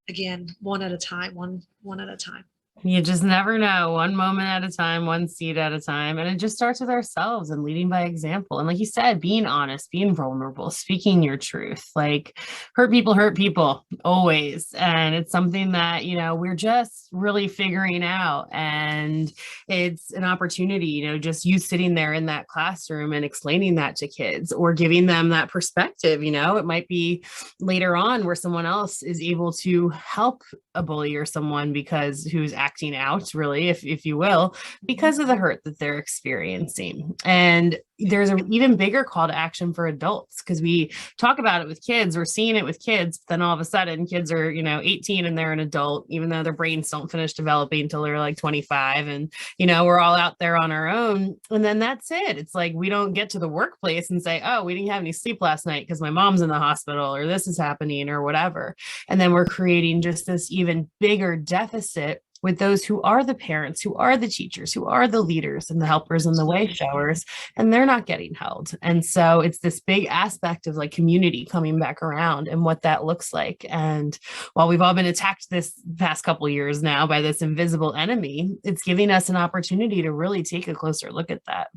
again, one at a time, one at a time. You just never know. One moment at a time, one seed at a time. And it just starts with ourselves and leading by example. And like you said, being honest, being vulnerable, speaking your truth. Like hurt people always. And it's something that, we're just really figuring out. And it's an opportunity, just you sitting there in that classroom and explaining that to kids or giving them that perspective. It might be later on where someone else is able to help a bully or someone who's acting out, really, if you will, because of the hurt that they're experiencing. And there's an even bigger call to action for adults, because we talk about it with kids, we're seeing it with kids, but then all of a sudden kids are 18 and they're an adult, even though their brains don't finish developing until they're like 25. And we're all out there on our own, and then that's it. It's like we don't get to the workplace and say, oh, we didn't have any sleep last night because my mom's in the hospital or this is happening or whatever. And then we're creating just this even bigger deficit with those who are the parents, who are the teachers, who are the leaders and the helpers and the way showers, and they're not getting held. And so it's this big aspect of like community coming back around and what that looks like. And while we've all been attacked this past couple of years now by this invisible enemy, it's giving us an opportunity to really take a closer look at that.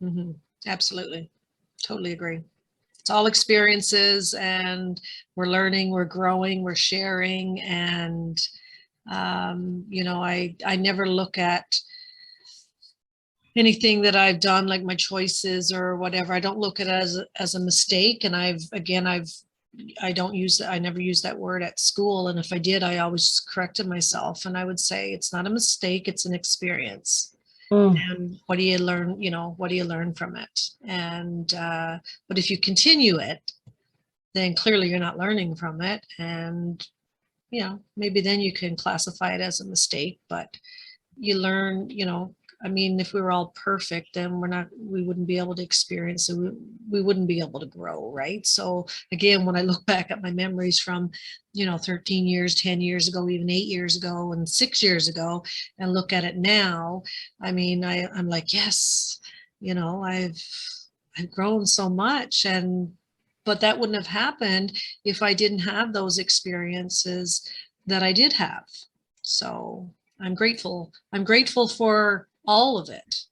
Mm-hmm. Absolutely. Totally agree. It's all experiences, and we're learning, we're growing, we're sharing, and You know, I never look at anything that I've done, like my choices or whatever. I don't look at it as a mistake. And I never used that word at school. And if I did, I always corrected myself. And I would say, it's not a mistake, it's an experience. And what do you learn? You know, what do you learn from it? And, but if you continue it, then clearly you're not learning from it. And, you know, maybe then you can classify it as a mistake, but you learn, you know, I mean, if we were all perfect, then we wouldn't be able to experience it. We wouldn't be able to grow, right? So again, when I look back at my memories from, you know, 13 years, 10 years ago, even 8 years ago and 6 years ago, and look at it now, I mean, I'm like, yes, you know, I've grown so much. But that wouldn't have happened if I didn't have those experiences that I did have. So I'm grateful. I'm grateful for all of it.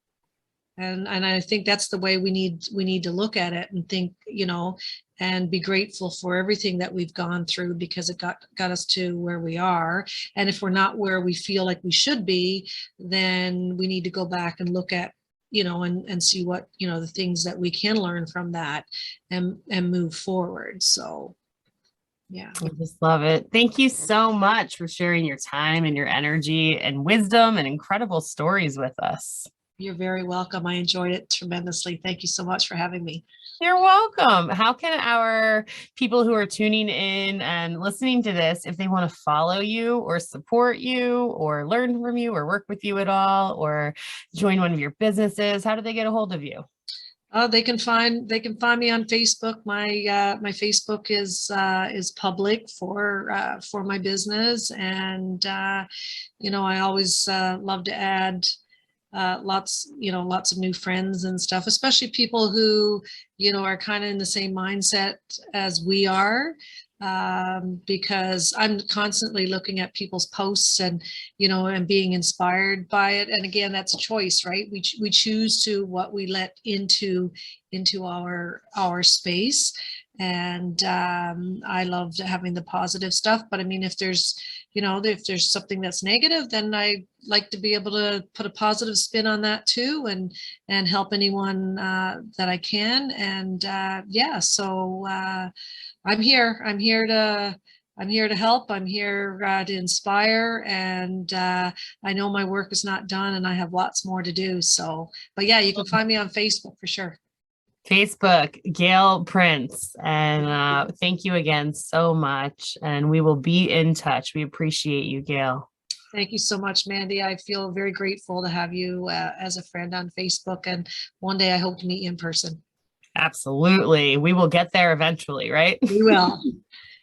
And I think that's the way we need to look at it and think, you know, and be grateful for everything that we've gone through, because it got us to where we are. And if we're not where we feel like we should be, then we need to go back and look at, you know, and see what, you know, the things that we can learn from that and move forward. So yeah. I just love it. Thank you so much for sharing your time and your energy and wisdom and incredible stories with us. You're very welcome. I enjoyed it tremendously. Thank you so much for having me. You're welcome. How can our people who are tuning in and listening to this, if they want to follow you or support you or learn from you or work with you at all or join one of your businesses, how do they get a hold of you? They can find me on Facebook. My Facebook is public for my business, and you know, I always love to add lots of new friends and stuff, especially people who, you know, are kind of in the same mindset as we are. Because I'm constantly looking at people's posts and, you know, and being inspired by it. And again, that's a choice, right? We choose to what we let into our space. And I love having the positive stuff. But I mean, if there's something that's negative, then I like to be able to put a positive spin on that too, and help anyone that I can. And yeah, so I'm here to help. I'm here to inspire. And I know my work is not done and I have lots more to do. So, but yeah, you can find me on Facebook for sure. Facebook, Gail Prince. And thank you again so much. And we will be in touch. We appreciate you, Gail. Thank you so much, Mandee. I feel very grateful to have you as a friend on Facebook. And one day I hope to meet you in person. Absolutely. We will get there eventually, right? We will.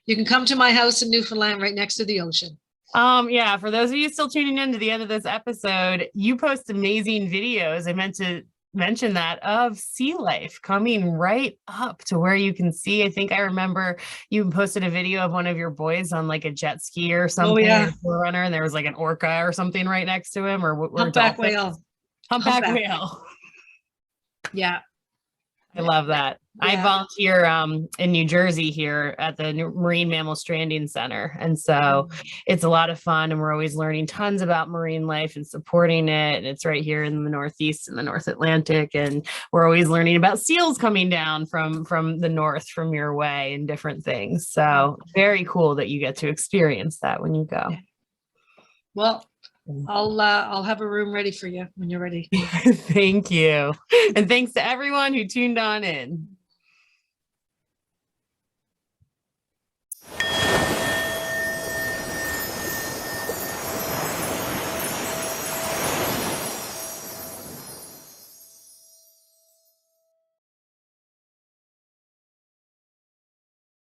You can come to my house in Newfoundland right next to the ocean. Yeah, for those of you still tuning in to the end of this episode, you post amazing videos. I meant to mention that of sea life coming right up to where you can see. I think I remember you posted a video of one of your boys on like a jet ski or something. Oh, yeah. Runner, and there was like an orca or something right next to him, or humpback whale. Humpback whale. Yeah. I love that. Yeah. I volunteer in New Jersey here at the Marine Mammal Stranding Center. And so it's a lot of fun, and we're always learning tons about marine life and supporting it. And it's right here in the Northeast and the North Atlantic. And we're always learning about seals coming down from the north from your way and different things. So very cool that you get to experience that when you go. Well, I'll have a room ready for you when you're ready. Thank you. And thanks to everyone who tuned on in.